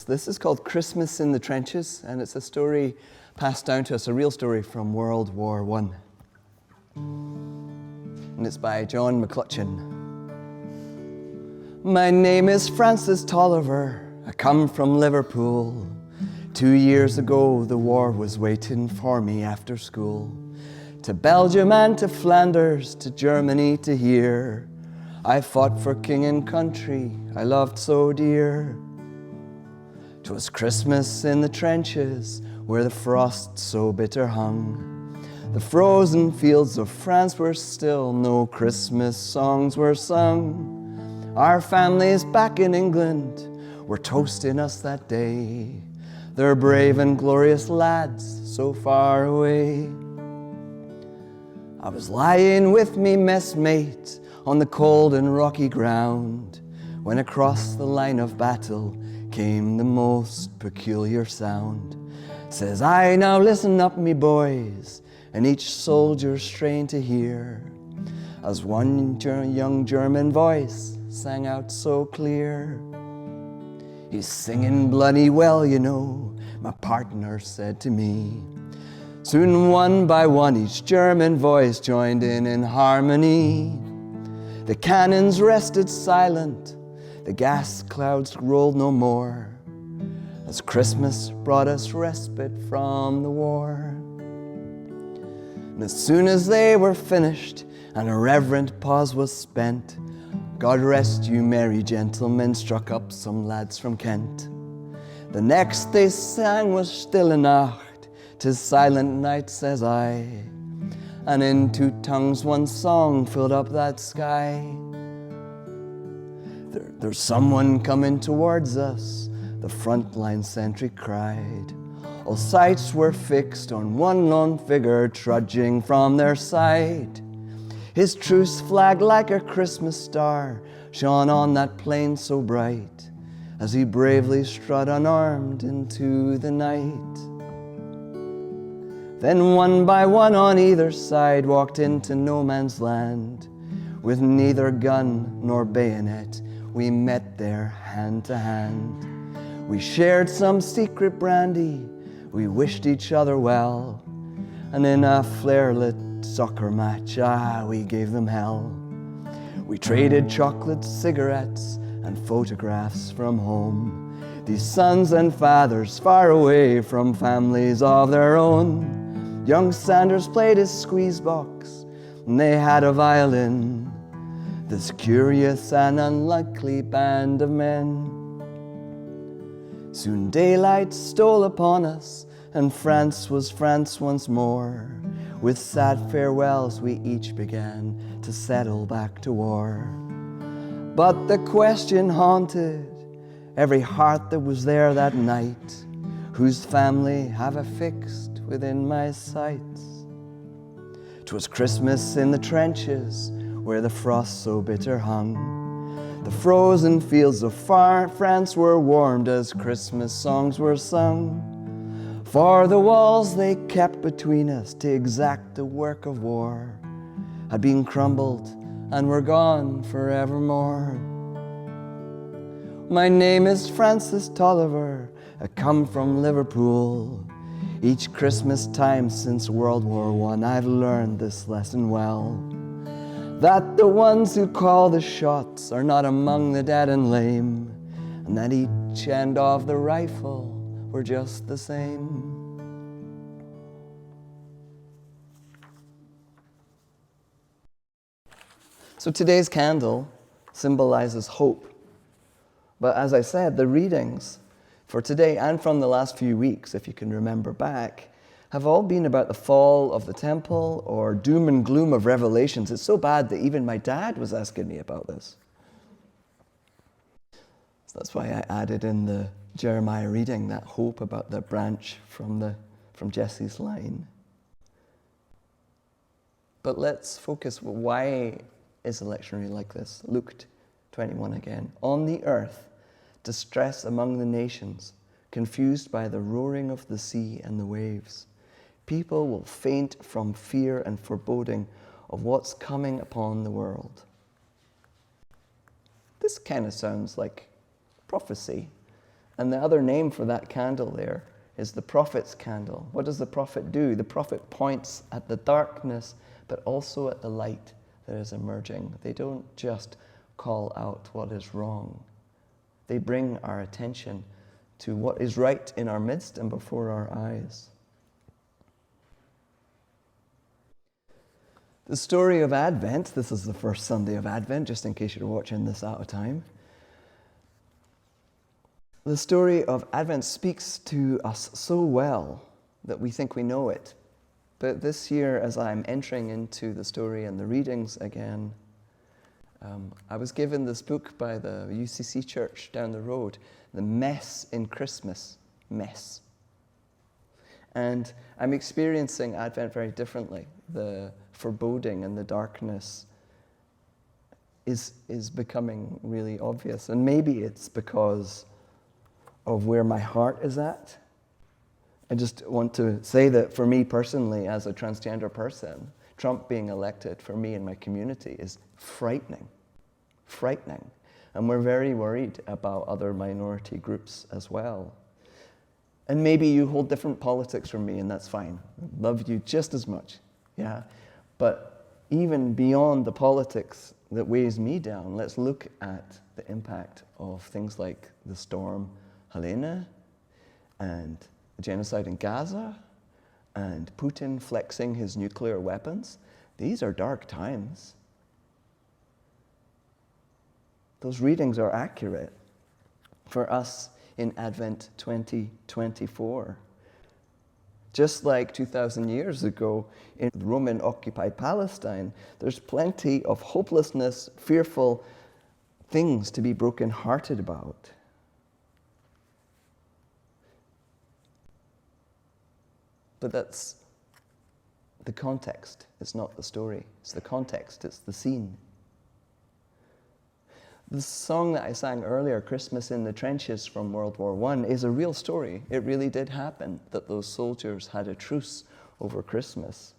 This is called Christmas in the Trenches, and it's a story passed down to us, a real story from World War I. And it's by John McClutchan. My name is Francis Tolliver. I come from Liverpool. 2 years ago, the war was waiting for me after school. To Belgium and to Flanders, to Germany, to here. I fought for king and country I loved so dear. 'Twas Christmas in the trenches, where the frost so bitter hung. The frozen fields of France were still, no Christmas songs were sung. Our families back in England were toasting us that day. They're brave and glorious lads so far away. I was lying with me messmate on the cold and rocky ground, when across the line of battle came the most peculiar sound. Says I, now listen up me boys, and each soldier strained to hear, as one young German voice sang out so clear. He's singing bloody well, you know, my partner said to me. Soon one by one each German voice joined in harmony. The cannons rested silent, the gas clouds rolled no more, as Christmas brought us respite from the war. And as soon as they were finished and a reverent pause was spent, God rest you merry gentlemen, struck up some lads from Kent. The next they sang was Stille Nacht, 'tis silent night, says I, and in two tongues one song filled up that sky. There's someone coming towards us, the frontline sentry cried. All sights were fixed on one lone figure trudging from their side. His truce flag like a Christmas star shone on that plain so bright, as he bravely strode unarmed into the night. Then one by one on either side walked into no man's land. With neither gun nor bayonet, we met there hand to hand. We shared some secret brandy, we wished each other well, and in a flare-lit soccer match, we gave them hell. We traded chocolates, cigarettes, and photographs from home. These sons and fathers far away from families of their own. Young Sanders played his squeeze box, and they had a violin. This curious and unlikely band of men. Soon daylight stole upon us, and France was France once more. With sad farewells we each began to settle back to war. But the question haunted every heart that was there that night, whose family have I fixed within my sights? 'Twas Christmas in the trenches, where the frost so bitter hung. The frozen fields of France were warmed as Christmas songs were sung. For the walls they kept between us to exact the work of war had been crumbled and were gone forevermore. My name is Francis Tolliver, I come from Liverpool. Each Christmas time since World War I, I've learned this lesson well, that the ones who call the shots are not among the dead and lame, and that each end of the rifle were just the same. So today's candle symbolizes hope. But as I said, the readings for today and from the last few weeks, if you can remember back, have all been about the fall of the temple or doom and gloom of Revelations. It's so bad that even my dad was asking me about this. So that's why I added in the Jeremiah reading, that hope about the branch from Jesse's line. But let's focus, why is the lectionary like this? Luke 21 again. On the earth, distress among the nations, confused by the roaring of the sea and the waves. People will faint from fear and foreboding of what's coming upon the world. This kind of sounds like prophecy. And the other name for that candle there is the prophet's candle. What does the prophet do? The prophet points at the darkness, but also at the light that is emerging. They don't just call out what is wrong. They bring our attention to what is right in our midst and before our eyes. The story of Advent, this is the first Sunday of Advent, just in case you're watching this out of time. The story of Advent speaks to us so well that we think we know it. But this year, as I'm entering into the story and the readings again, I was given this book by the UCC church down the road, The Mess in Christmas, Mess. And I'm experiencing Advent very differently. The foreboding and the darkness is becoming really obvious. And maybe it's because of where my heart is at. I just want to say that for me personally, as a transgender person, Trump being elected for me and my community is frightening. Frightening. And we're very worried about other minority groups as well. And maybe you hold different politics from me, and that's fine. I love you just as much, yeah? But even beyond the politics that weighs me down, let's look at the impact of things like the storm Helena, and the genocide in Gaza, and Putin flexing his nuclear weapons. These are dark times. Those readings are accurate for us in Advent 2024. Just like 2,000 years ago in Roman-occupied Palestine, there's plenty of hopelessness, fearful things to be broken-hearted about. But that's the context. It's not the story. It's the context. It's the scene. The song that I sang earlier, Christmas in the Trenches from World War I, is a real story. It really did happen that those soldiers had a truce over Christmas.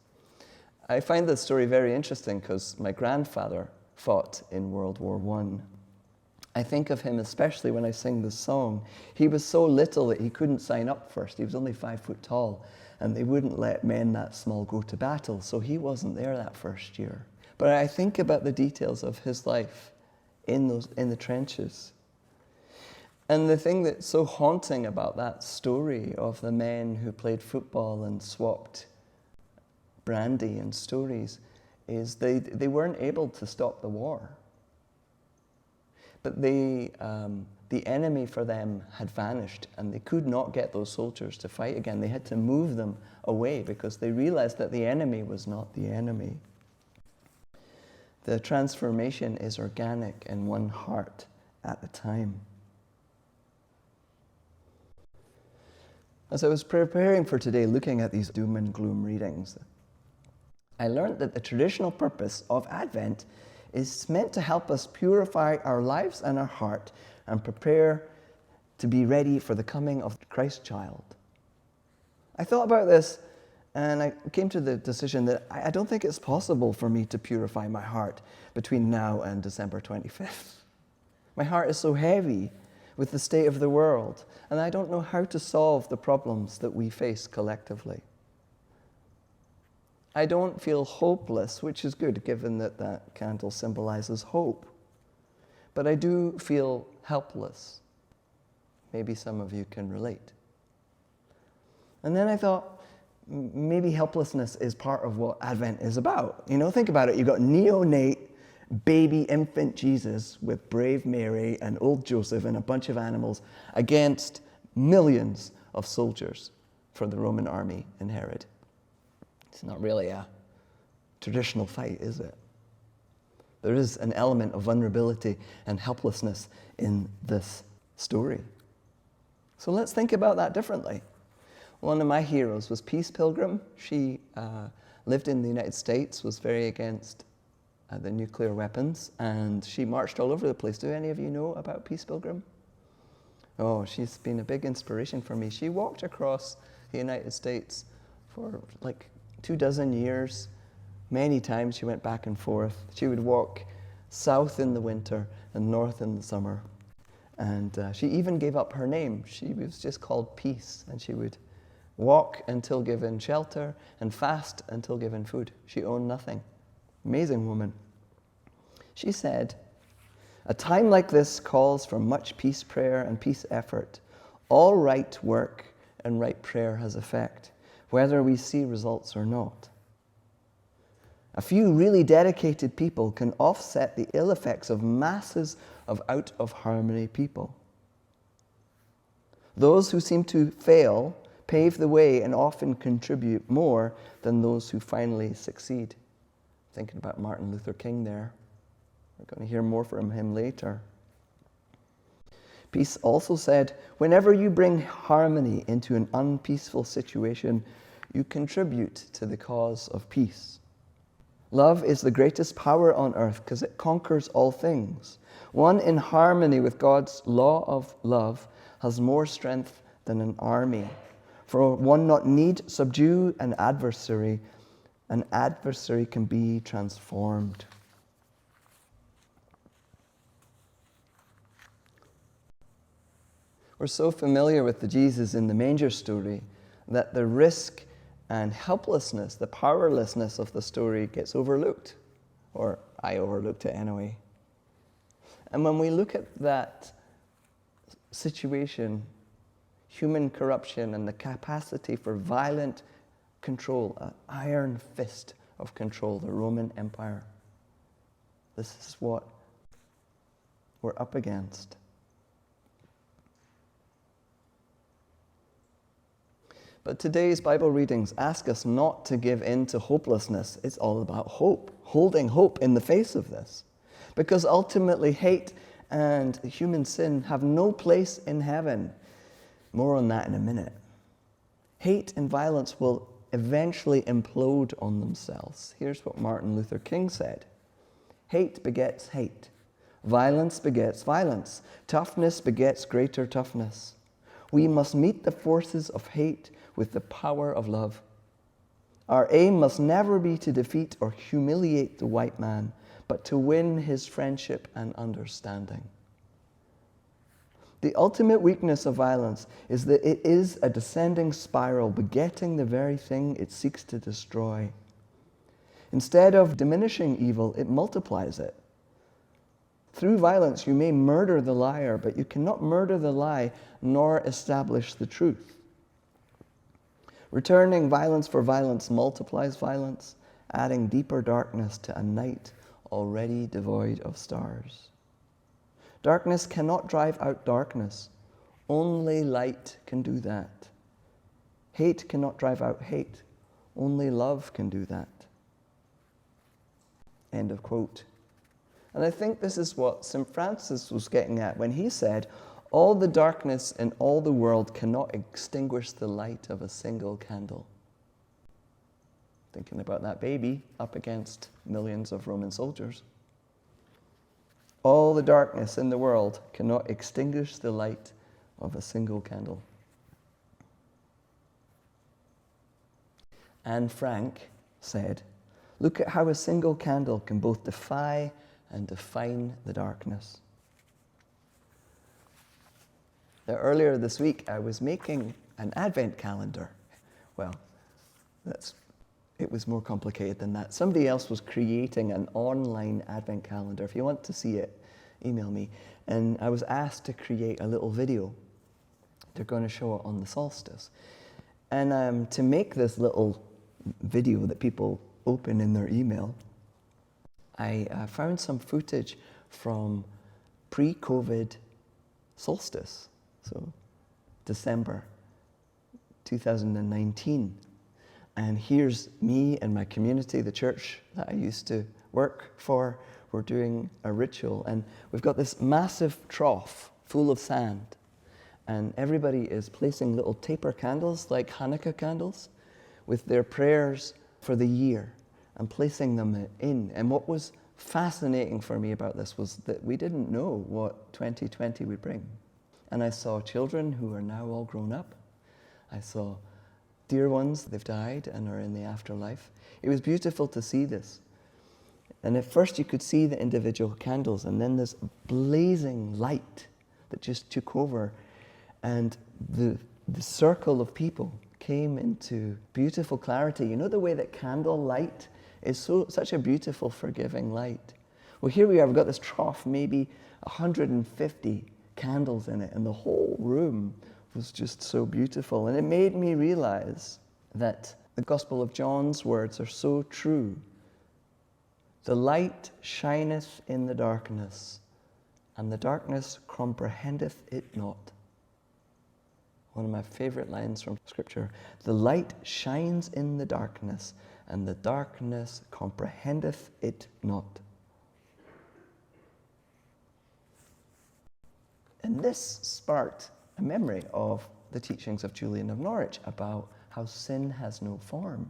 I find this story very interesting because my grandfather fought in World War I. I think of him especially when I sing this song. He was so little that he couldn't sign up first. He was only 5 foot tall, and they wouldn't let men that small go to battle, so he wasn't there that first year. But I think about the details of his life in the trenches. And the thing that's so haunting about that story of the men who played football and swapped brandy and stories is they weren't able to stop the war. But the enemy for them had vanished, and they could not get those soldiers to fight again. They had to move them away because they realized that the enemy was not the enemy. The transformation is organic and one heart at a time. As I was preparing for today, looking at these doom and gloom readings, I learned that the traditional purpose of Advent is meant to help us purify our lives and our heart and prepare to be ready for the coming of the Christ child. I thought about this and I came to the decision that I don't think it's possible for me to purify my heart between now and December 25th. My heart is so heavy with the state of the world, and I don't know how to solve the problems that we face collectively. I don't feel hopeless, which is good given that that candle symbolizes hope. But I do feel helpless. Maybe some of you can relate. And then I thought, maybe helplessness is part of what Advent is about. You know, think about it. You've got neonate baby infant Jesus with brave Mary and old Joseph and a bunch of animals against millions of soldiers for the Roman army in Herod. It's not really a traditional fight, is it? There is an element of vulnerability and helplessness in this story. So let's think about that differently. One of my heroes was Peace Pilgrim. She lived in the United States, was very against the nuclear weapons, and she marched all over the place. Do any of you know about Peace Pilgrim? Oh, she's been a big inspiration for me. She walked across the United States for like 24 years. Many times she went back and forth. She would walk south in the winter and north in the summer. And she even gave up her name. She was just called Peace, and she would walk until given shelter and fast until given food. She owned nothing. Amazing woman. She said, "A time like this calls for much peace prayer and peace effort. All right work and right prayer has effect, whether we see results or not. A few really dedicated people can offset the ill effects of masses of out-of-harmony people. Those who seem to fail pave the way and often contribute more than those who finally succeed." Thinking about Martin Luther King there. We're going to hear more from him later. Peace also said, whenever you bring harmony into an unpeaceful situation, you contribute to the cause of peace. Love is the greatest power on earth because it conquers all things. One in harmony with God's law of love has more strength than an army. For one not need subdue an adversary can be transformed. We're so familiar with the Jesus in the manger story that the risk and helplessness, the powerlessness of the story gets overlooked. Or I overlooked it anyway. And when we look at that situation, human corruption and the capacity for violent control, an iron fist of control, the Roman Empire, this is what we're up against. But today's Bible readings ask us not to give in to hopelessness. It's all about hope, holding hope in the face of this. Because ultimately, hate and human sin have no place in heaven. More on that in a minute. Hate and violence will eventually implode on themselves. Here's what Martin Luther King said. Hate begets hate. Violence begets violence. Toughness begets greater toughness. We must meet the forces of hate with the power of love. Our aim must never be to defeat or humiliate the white man, but to win his friendship and understanding. The ultimate weakness of violence is that it is a descending spiral, begetting the very thing it seeks to destroy. Instead of diminishing evil, it multiplies it. Through violence, you may murder the liar, but you cannot murder the lie nor establish the truth. Returning violence for violence multiplies violence, adding deeper darkness to a night already devoid of stars. Darkness cannot drive out darkness. Only light can do that. Hate cannot drive out hate. Only love can do that. End of quote. And I think this is what St. Francis was getting at when he said, all the darkness in all the world cannot extinguish the light of a single candle. Thinking about that baby up against millions of Roman soldiers. All the darkness in the world cannot extinguish the light of a single candle. Anne Frank said, look at how a single candle can both defy and define the darkness. Now, earlier this week, I was making an advent calendar. Well, it was more complicated than that. Somebody else was creating an online advent calendar. If you want to see it, email me. And I was asked to create a little video. They're going to show it on the solstice. And to make this little video that people open in their email, I found some footage from pre-COVID solstice, so December 2019. And here's me and my community, the church that I used to work for. We're doing a ritual, and we've got this massive trough full of sand. And everybody is placing little taper candles, like Hanukkah candles, with their prayers for the year, and placing them in. And what was fascinating for me about this was that we didn't know what 2020 would bring. And I saw children who are now all grown up. I saw dear ones, they've died and are in the afterlife. It was beautiful to see this. And at first you could see the individual candles, and then this blazing light that just took over. And the circle of people came into beautiful clarity. You know the way that candle light is such a beautiful, forgiving light? Well, here we are, we've got this trough, maybe 150 candles in it, and the whole room was just so beautiful. And it made me realize that the Gospel of John's words are so true. The light shineth in the darkness, and the darkness comprehendeth it not. One of my favorite lines from Scripture. The light shines in the darkness, and the darkness comprehendeth it not. And this sparked a memory of the teachings of Julian of Norwich about how sin has no form.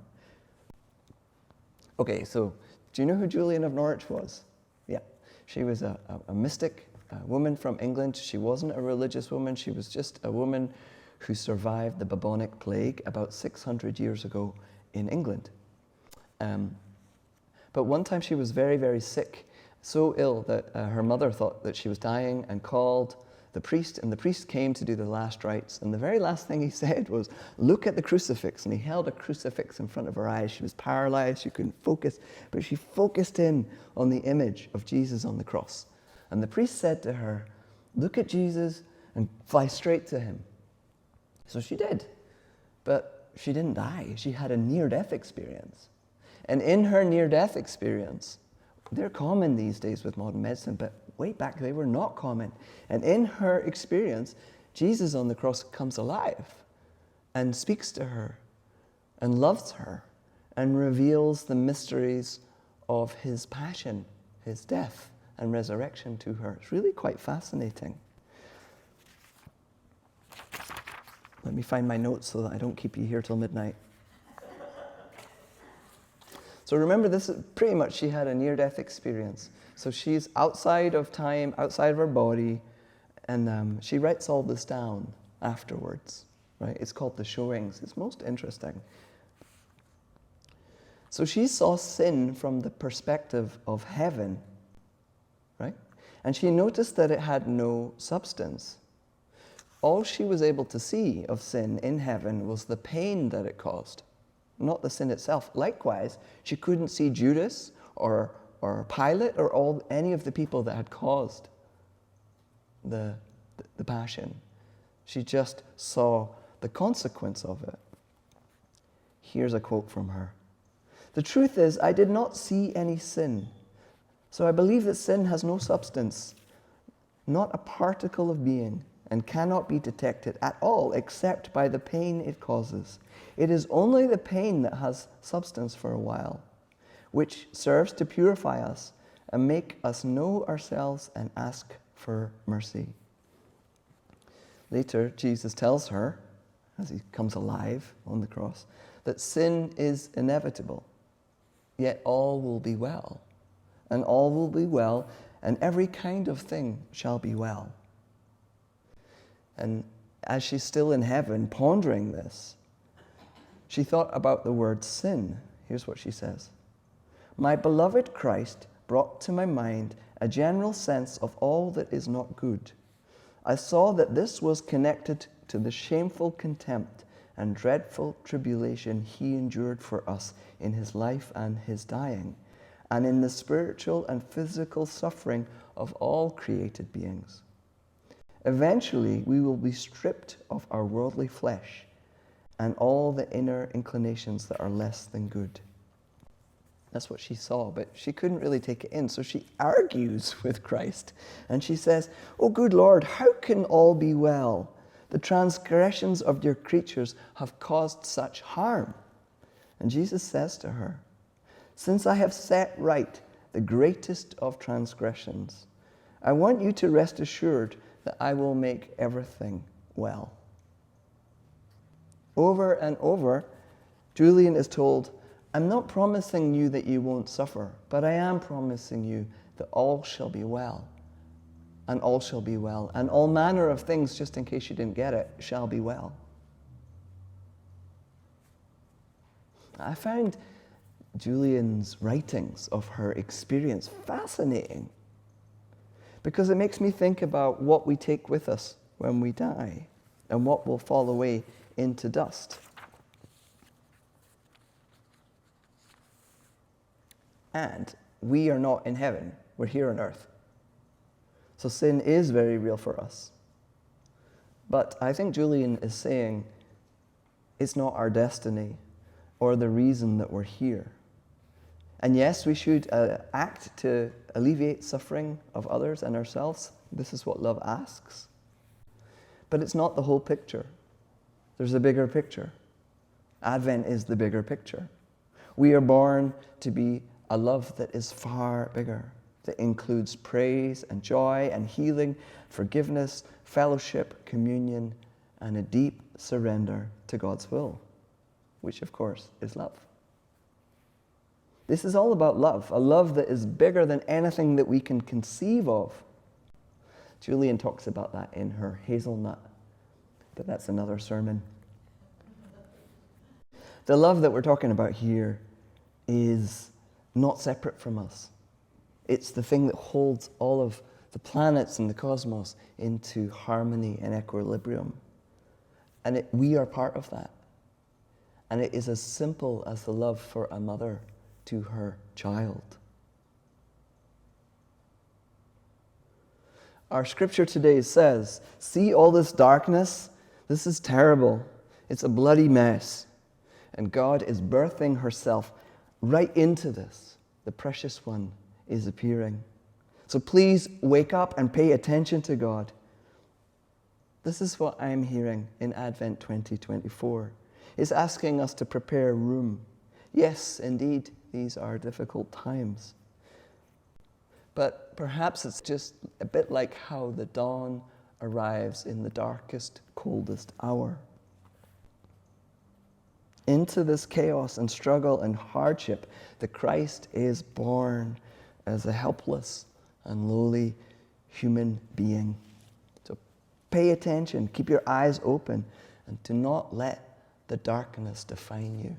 Okay, so do you know who Julian of Norwich was? Yeah, she was a mystic, a woman from England. She wasn't a religious woman. She was just a woman who survived the bubonic plague about 600 years ago in England. But one time she was very, very sick, so ill that her mother thought that she was dying and called the priest, and the priest came to do the last rites, and the very last thing he said was, look at the crucifix, and he held a crucifix in front of her eyes. She was paralyzed, she couldn't focus, but she focused in on the image of Jesus on the cross. And the priest said to her, look at Jesus and fly straight to him. So she did, but she didn't die. She had a near-death experience. And in her near-death experience, they're common these days with modern medicine, but way back they were not common. And in her experience, Jesus on the cross comes alive and speaks to her and loves her and reveals the mysteries of his passion, his death and resurrection to her. It's really quite fascinating. Let me find my notes so that I don't keep you here till midnight. So remember, this is pretty much, she had a near-death experience. So she's outside of time, outside of her body, and she writes all this down afterwards, right? It's called The Showings. It's most interesting. So she saw sin from the perspective of heaven, right? And she noticed that it had no substance. All she was able to see of sin in heaven was the pain that it caused, not the sin itself. Likewise, she couldn't see Judas or Pilate or any of the people that had caused the passion. She just saw the consequence of it. Here's a quote from her. The truth is, I did not see any sin. So I believe that sin has no substance, not a particle of being, and cannot be detected at all except by the pain it causes. It is only the pain that has substance for a while, which serves to purify us and make us know ourselves and ask for mercy. Later, Jesus tells her, as he comes alive on the cross, that sin is inevitable, yet all will be well, and all will be well, and every kind of thing shall be well. And as she's still in heaven pondering this, she thought about the word sin. Here's what she says. My beloved Christ brought to my mind a general sense of all that is not good. I saw that this was connected to the shameful contempt and dreadful tribulation he endured for us in his life and his dying, and in the spiritual and physical suffering of all created beings. Eventually, we will be stripped of our worldly flesh and all the inner inclinations that are less than good. That's what she saw, but she couldn't really take it in. So she argues with Christ, and she says, "Oh, good Lord, how can all be well? The transgressions of your creatures have caused such harm." And Jesus says to her, "Since I have set right the greatest of transgressions, I want you to rest assured that I will make everything well." Over and over, Julian is told, I'm not promising you that you won't suffer, but I am promising you that all shall be well. And all shall be well. And all manner of things, just in case you didn't get it, shall be well. I found Julian's writings of her experience fascinating. because it makes me think about what we take with us when we die and what will fall away into dust. And we are not in heaven, we're here on earth. So sin is very real for us. But I think Julian is saying it's not our destiny or the reason that we're here. And yes, we should act to alleviate suffering of others and ourselves. This is what love asks. But it's not the whole picture. There's a bigger picture. Advent is the bigger picture. We are born to be a love that is far bigger, that includes praise and joy and healing, forgiveness, fellowship, communion, and a deep surrender to God's will, which of course is love. This is all about love, a love that is bigger than anything that we can conceive of. Julian talks about that in her Hazelnut, but that's another sermon. The love that we're talking about here is not separate from us. It's the thing that holds all of the planets and the cosmos into harmony and equilibrium. And we are part of that. And it is as simple as the love for a mother to her child. Our scripture today says, see all this darkness? This is terrible. It's a bloody mess. And God is birthing herself right into this. The precious one is appearing. So please wake up and pay attention to God. This is what I'm hearing in Advent 2024. It's asking us to prepare room. Yes, indeed, these are difficult times. But perhaps it's just a bit like how the dawn arrives in the darkest, coldest hour. Into this chaos and struggle and hardship, the Christ is born as a helpless and lowly human being. So pay attention, keep your eyes open, and do not let the darkness define you.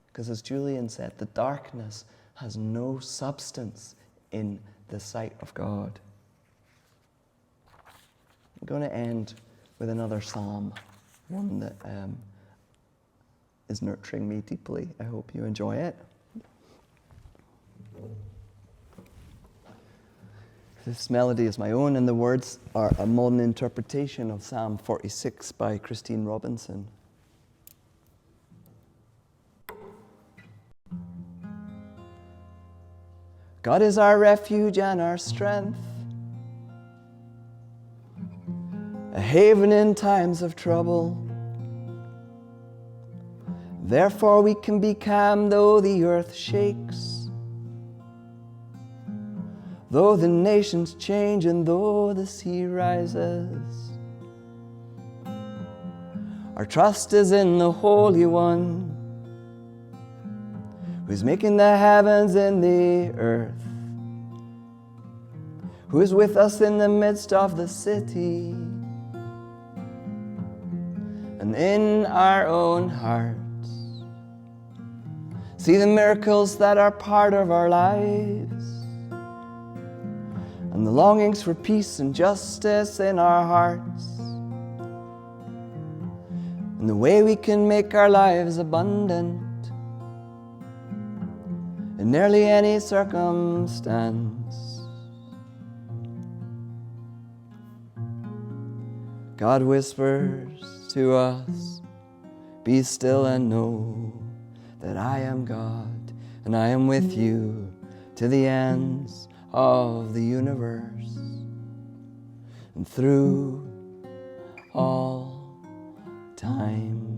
Because as Julian said, the darkness has no substance in the sight of God. I'm going to end with another psalm, one that is nurturing me deeply. I hope you enjoy it. This melody is my own, and the words are a modern interpretation of Psalm 46 by Christine Robinson. God is our refuge and our strength, a haven in times of trouble. Therefore we can be calm though the earth shakes, though the nations change and though the sea rises. Our trust is in the Holy One, who's making the heavens and the earth, who is with us in the midst of the city and in our own hearts. See the miracles that are part of our lives and the longings for peace and justice in our hearts, and the way we can make our lives abundant in nearly any circumstance. God whispers to us, be still and know that I am God, and I am with you to the ends of the universe. And through all time.